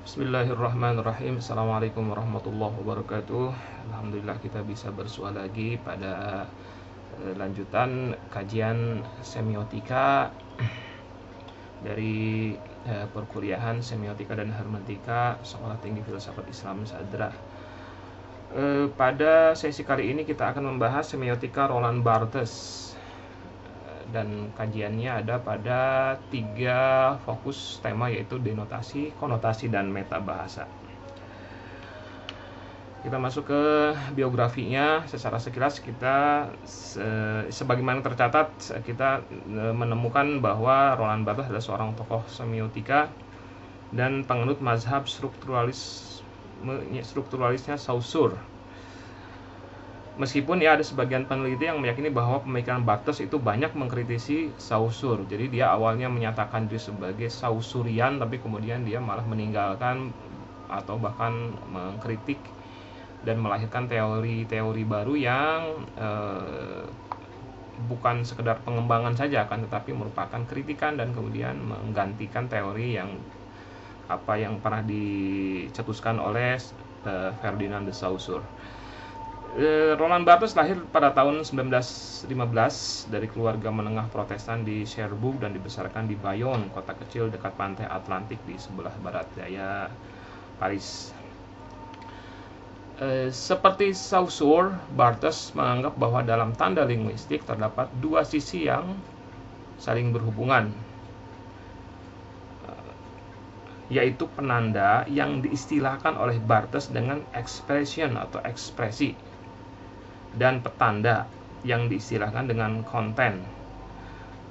Bismillahirrahmanirrahim. Assalamualaikum warahmatullahi wabarakatuh. Alhamdulillah kita bisa bersua lagi pada lanjutan kajian semiotika dari perkuliahan semiotika dan hermeneutika Sekolah Tinggi Filsafat Islam Sadra. Pada sesi kali ini kita akan membahas semiotika Roland Barthes, dan kajiannya ada pada 3 fokus tema, yaitu denotasi, konotasi, dan metabahasa. Kita masuk ke biografinya. Secara sekilas kita sebagaimana tercatat, kita menemukan bahwa Roland Barthes adalah seorang tokoh semiotika dan penganut mazhab strukturalisnya Saussure. Meskipun ya ada sebagian peneliti yang meyakini bahwa pemikiran Barthes itu banyak mengkritisi Saussure. Jadi dia awalnya menyatakan diri sebagai Saussurian, tapi kemudian dia malah meninggalkan atau bahkan mengkritik dan melahirkan teori-teori baru yang bukan sekedar pengembangan saja, akan tetapi merupakan kritikan dan kemudian menggantikan teori yang pernah dicetuskan oleh Ferdinand de Saussure. Roland Barthes lahir pada tahun 1915 dari keluarga menengah Protestan di Cherbourg dan dibesarkan di Bayonne, kota kecil dekat pantai Atlantik di sebelah barat daya Paris. Seperti Saussure, Barthes menganggap bahwa dalam tanda linguistik terdapat 2 sisi yang saling berhubungan, yaitu penanda yang diistilahkan oleh Barthes dengan expression atau ekspresi, dan petanda yang diistilahkan dengan konten.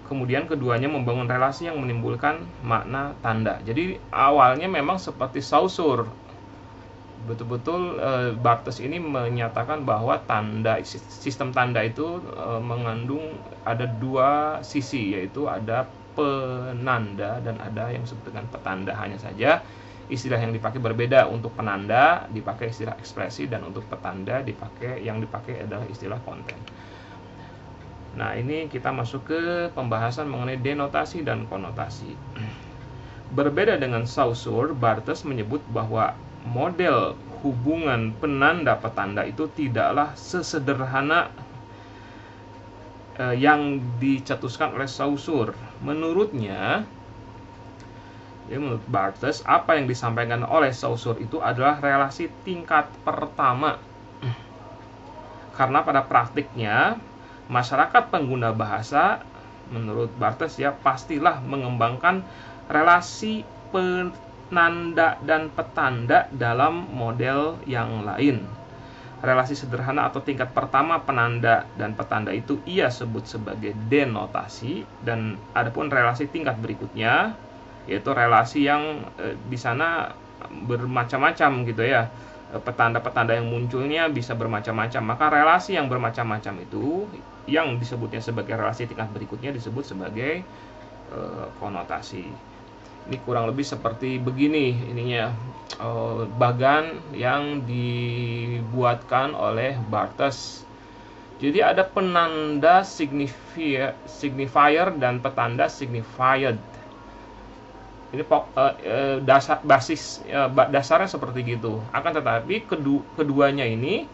Kemudian keduanya membangun relasi yang menimbulkan makna tanda. Jadi awalnya memang seperti Saussure, betul-betul Barthes ini menyatakan bahwa sistem tanda itu mengandung ada 2 sisi, yaitu ada penanda dan ada yang disebut dengan petanda. Hanya saja istilah yang dipakai berbeda. Untuk penanda dipakai istilah ekspresi, dan untuk petanda yang dipakai adalah istilah konten. Nah, ini kita masuk ke pembahasan mengenai denotasi dan konotasi. Berbeda dengan Saussure, Barthes menyebut bahwa model hubungan penanda petanda itu tidaklah sesederhana yang dicetuskan oleh Saussure. Menurut Barthes, apa yang disampaikan oleh Saussure itu adalah relasi tingkat pertama. Karena pada praktiknya, masyarakat pengguna bahasa, menurut Barthes pastilah mengembangkan relasi penanda dan petanda dalam model yang lain. Relasi sederhana atau tingkat pertama penanda dan petanda itu ia sebut sebagai denotasi, dan adapun relasi tingkat berikutnya, yaitu relasi yang di sana bermacam-macam gitu ya. Petanda-petanda yang munculnya bisa bermacam-macam. Maka relasi yang bermacam-macam itu yang disebutnya sebagai relasi tingkat berikutnya disebut sebagai konotasi. Ini kurang lebih seperti begini ininya, bagan yang dibuatkan oleh Barthes. Jadi ada penanda signifier dan petanda signified. Ini dasarnya seperti gitu. Akan tetapi keduanya ini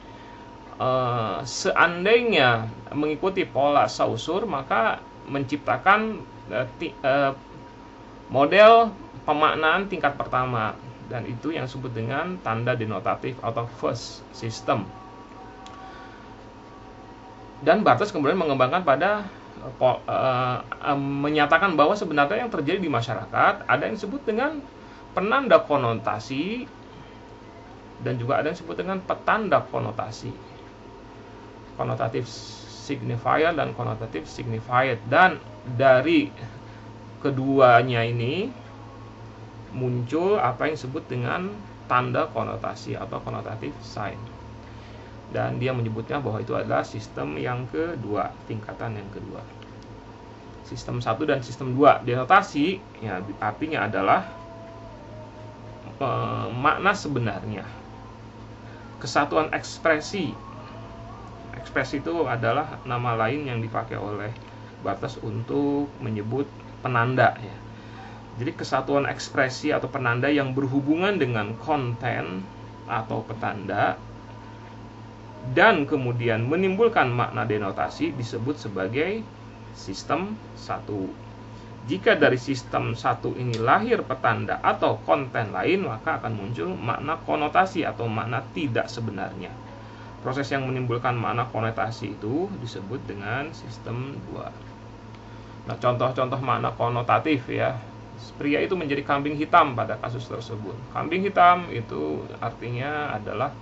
seandainya mengikuti pola Saussure, maka menciptakan model pemaknaan tingkat pertama, dan itu yang disebut dengan tanda denotatif atau first system. Dan Barthes kemudian mengembangkan pada menyatakan bahwa sebenarnya yang terjadi di masyarakat ada yang disebut dengan penanda konotasi, dan juga ada yang disebut dengan petanda konotasi, konotatif signifier dan konotatif signified. Dan dari keduanya ini muncul apa yang disebut dengan tanda konotasi atau konotatif sign, dan dia menyebutnya bahwa itu adalah sistem yang kedua, tingkatan yang kedua. Sistem 1 dan sistem 2. Denotasi artinya adalah makna sebenarnya, kesatuan ekspresi. Ekspresi itu adalah nama lain yang dipakai oleh Barthes untuk menyebut penanda ya. Jadi kesatuan ekspresi atau penanda yang berhubungan dengan konten atau petanda dan kemudian menimbulkan makna denotasi disebut sebagai sistem satu. Jika dari sistem satu ini lahir petanda atau konten lain, maka akan muncul makna konotasi atau makna tidak sebenarnya. Proses yang menimbulkan makna konotasi itu disebut dengan sistem 2. Nah, contoh-contoh makna konotatif ya. Pria itu menjadi kambing hitam pada kasus tersebut. Kambing hitam itu artinya adalah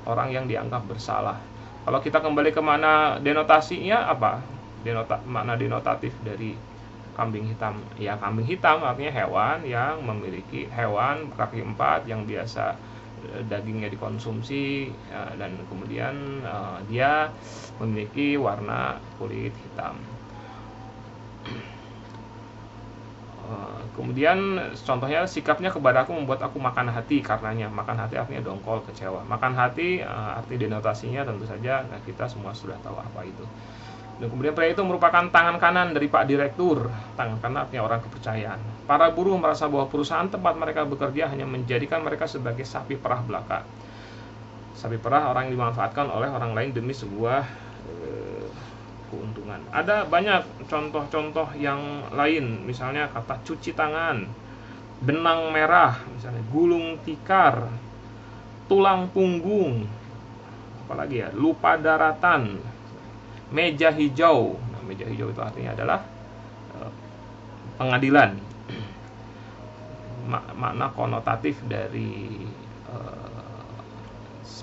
orang yang dianggap bersalah. Kalau kita kembali ke makna denotasinya apa? Makna denotatif dari kambing hitam. Ya, kambing hitam artinya hewan yang memiliki hewan kaki 4 yang biasa dagingnya dikonsumsi dan kemudian dia memiliki warna kulit hitam. Kemudian contohnya sikapnya kepada aku membuat aku makan hati karenanya. Makan hati artinya dongkol, kecewa. Makan hati arti denotasinya tentu saja kita semua sudah tahu apa itu. Dan kemudian pria itu merupakan tangan kanan dari Pak Direktur. Tangan kanan artinya orang kepercayaan. Para buruh merasa bahwa perusahaan tempat mereka bekerja hanya menjadikan mereka sebagai sapi perah belaka. Sapi perah orang yang dimanfaatkan oleh orang lain demi sebuah keuntungan. Ada banyak contoh-contoh yang lain, misalnya kata cuci tangan, benang merah, misalnya gulung tikar, tulang punggung, apalagi ya, lupa daratan, meja hijau. Nah, meja hijau itu artinya adalah pengadilan. Makna konotatif dari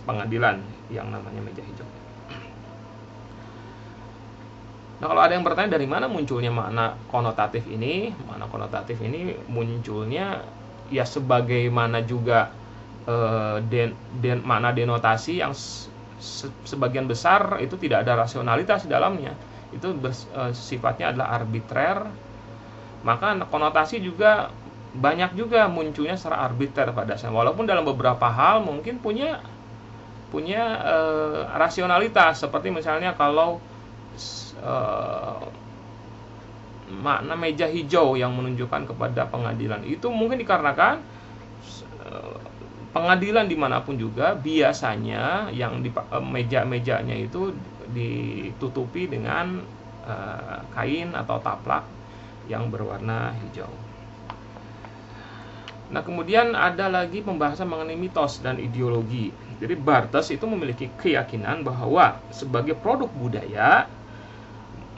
pengadilan yang namanya meja hijau. Nah, kalau ada yang bertanya dari mana munculnya makna konotatif ini? Makna konotatif ini munculnya ya sebagaimana juga makna denotasi yang sebagian besar itu tidak ada rasionalitas di dalamnya. Itu sifatnya adalah arbitrer. Maka konotasi juga banyak juga munculnya secara arbiter pada dasarnya. Walaupun dalam beberapa hal mungkin punya rasionalitas, seperti misalnya kalau makna meja hijau yang menunjukkan kepada pengadilan itu mungkin dikarenakan pengadilan dimanapun juga biasanya yang di meja-mejanya itu ditutupi dengan kain atau taplak yang berwarna hijau. Nah, kemudian ada lagi pembahasan mengenai mitos dan ideologi. Jadi Barthes itu memiliki keyakinan bahwa sebagai produk budaya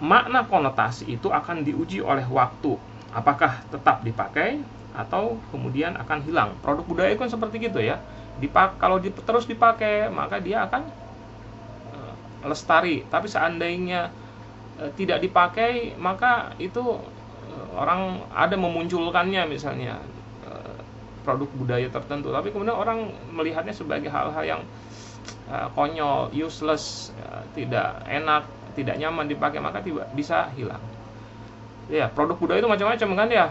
makna konotasi itu akan diuji oleh waktu, apakah tetap dipakai atau kemudian akan hilang. Produk budaya itu kan seperti gitu ya. Kalau terus dipakai maka dia akan lestari. Tapi seandainya tidak dipakai maka itu orang ada memunculkannya misalnya produk budaya tertentu. Tapi kemudian orang melihatnya sebagai hal-hal yang konyol, useless, tidak enak, tidak nyaman dipakai, maka bisa hilang. Ya, produk budaya itu macam-macam kan ya.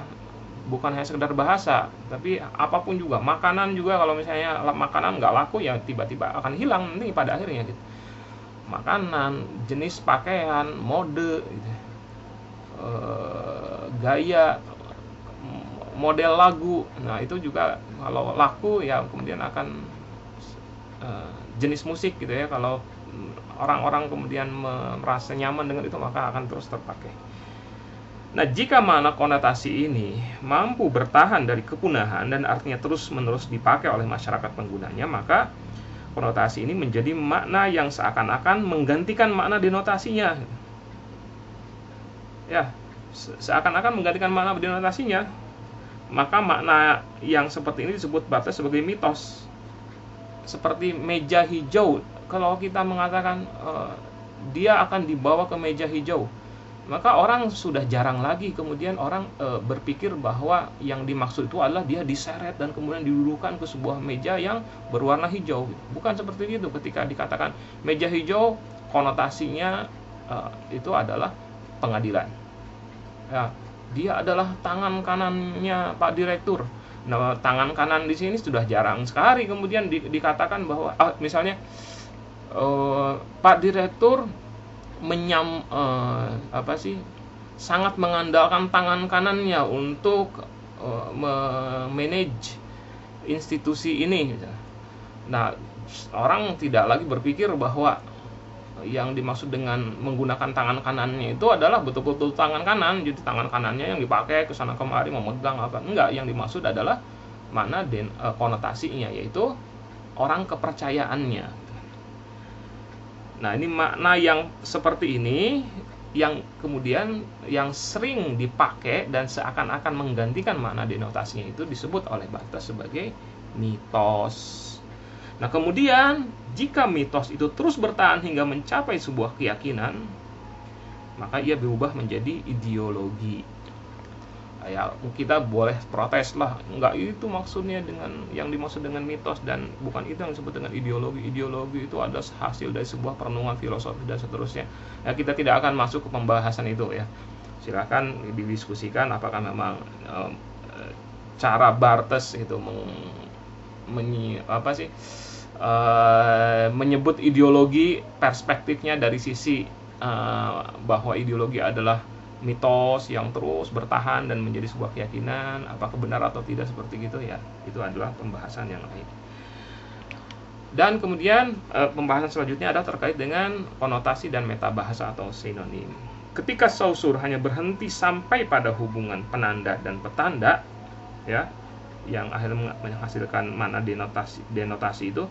Bukan hanya sekedar bahasa, tapi apapun juga. Makanan juga, kalau misalnya makanan nggak laku ya tiba-tiba akan hilang nanti pada akhirnya gitu. Makanan, jenis pakaian, mode, gitu. Gaya, model lagu. Nah, itu juga kalau laku ya kemudian akan jenis musik gitu ya. Kalau orang-orang kemudian merasa nyaman dengan itu maka akan terus terpakai. Nah, jika makna konotasi ini mampu bertahan dari kepunahan dan artinya terus-menerus dipakai oleh masyarakat penggunanya, maka konotasi ini menjadi makna yang seakan-akan menggantikan makna denotasinya. Ya, seakan-akan menggantikan makna denotasinya. Maka makna yang seperti ini disebut Barthes sebagai mitos. Seperti meja hijau. Kalau kita mengatakan dia akan dibawa ke meja hijau, maka orang sudah jarang lagi kemudian orang berpikir bahwa yang dimaksud itu adalah dia diseret dan kemudian didudukan ke sebuah meja yang berwarna hijau. Bukan seperti itu. Ketika dikatakan meja hijau, konotasinya itu adalah pengadilan. Ya, dia adalah tangan kanannya Pak Direktur. Nah, tangan kanan di sini sudah jarang sekali kemudian dikatakan bahwa misalnya Pak Direktur sangat mengandalkan tangan kanannya untuk memanage institusi ini. Nah, orang tidak lagi berpikir bahwa yang dimaksud dengan menggunakan tangan kanannya itu adalah betul-betul tangan kanan, jadi tangan kanannya yang dipakai ke sana kemari memegang apa. Enggak, yang dimaksud adalah mana konotasinya, yaitu orang kepercayaannya. Nah, ini makna yang seperti ini yang kemudian yang sering dipakai dan seakan-akan menggantikan makna denotasinya itu disebut oleh Barthes sebagai mitos. Nah, kemudian jika mitos itu terus bertahan hingga mencapai sebuah keyakinan, maka ia berubah menjadi ideologi. Ya, kita boleh protes lah, enggak itu maksudnya dengan yang dimaksud dengan mitos, dan bukan itu yang disebut dengan ideologi. Ideologi itu ada hasil dari sebuah perenungan filosofi dan seterusnya. Ya, kita tidak akan masuk ke pembahasan itu ya. Silakan didiskusikan apakah memang cara Barthes itu menyebut ideologi, perspektifnya dari sisi bahwa ideologi adalah mitos yang terus bertahan dan menjadi sebuah keyakinan, apakah benar atau tidak seperti itu ya, itu adalah pembahasan yang lain. Dan kemudian pembahasan selanjutnya adalah terkait dengan konotasi dan metabahasa atau sinonim. Ketika Saussure hanya berhenti sampai pada hubungan penanda dan petanda ya, yang akhirnya menghasilkan makna denotasi itu,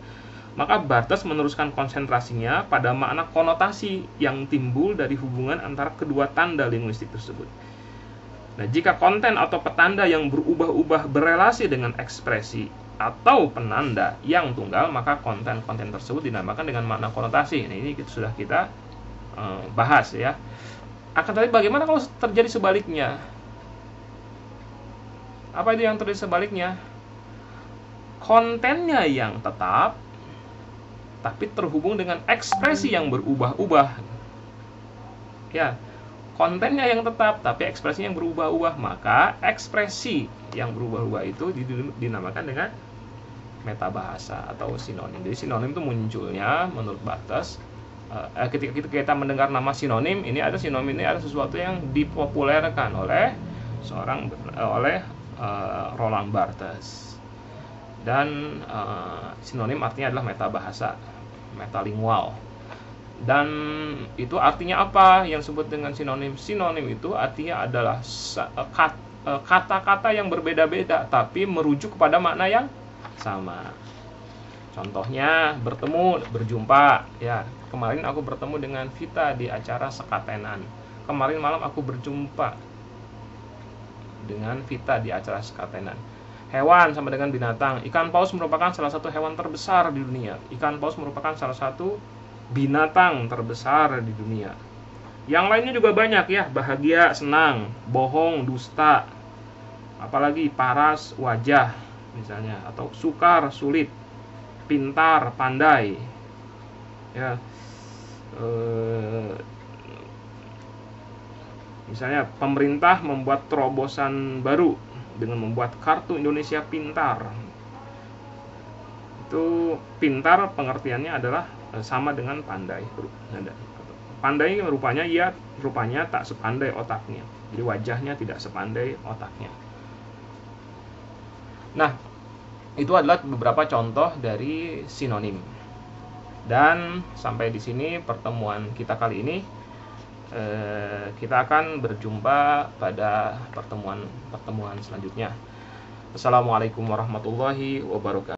maka Barthes meneruskan konsentrasinya pada makna konotasi yang timbul dari hubungan antara kedua tanda linguistik tersebut. Nah, jika konten atau petanda yang berubah-ubah berelasi dengan ekspresi atau penanda yang tunggal, maka konten-konten tersebut dinamakan dengan makna konotasi. Nah, ini sudah kita bahas ya. Akan tetapi bagaimana kalau terjadi sebaliknya? Apa itu yang terjadi sebaliknya? Kontennya yang tetap, tapi terhubung dengan ekspresi yang berubah-ubah. Ya, kontennya yang tetap, tapi ekspresinya yang berubah-ubah, maka ekspresi yang berubah-ubah itu dinamakan dengan metabahasa atau sinonim. Jadi sinonim itu munculnya menurut Barthes ketika kita mendengar nama sinonim, ini ada sinonim, ini ada sesuatu yang dipopulerkan oleh Roland Barthes. Dan sinonim artinya adalah metabahasa, metalingual. Dan itu artinya apa yang disebut dengan sinonim? Sinonim itu artinya adalah kata-kata yang berbeda-beda tapi merujuk kepada makna yang sama. Contohnya bertemu, berjumpa ya. Kemarin aku bertemu dengan Vita di acara sekatenan. Kemarin malam aku berjumpa dengan Vita di acara sekatenan. Hewan sama dengan binatang. Ikan paus merupakan salah satu hewan terbesar di dunia. Ikan paus merupakan salah satu binatang terbesar di dunia. Yang lainnya juga banyak ya. Bahagia, senang, bohong, dusta. Apalagi paras, wajah misalnya. Atau sukar, sulit, pintar, pandai. Ya. Misalnya pemerintah membuat terobosan baru dengan membuat kartu Indonesia Pintar. Itu pintar pengertiannya adalah sama dengan pandai. Pandai rupanya tak sepandai otaknya. Jadi wajahnya tidak sepandai otaknya. Nah, itu adalah beberapa contoh dari sinonim. Dan sampai di sini pertemuan kita kali ini. Kita akan berjumpa pada pertemuan selanjutnya. Assalamualaikum warahmatullahi wabarakatuh.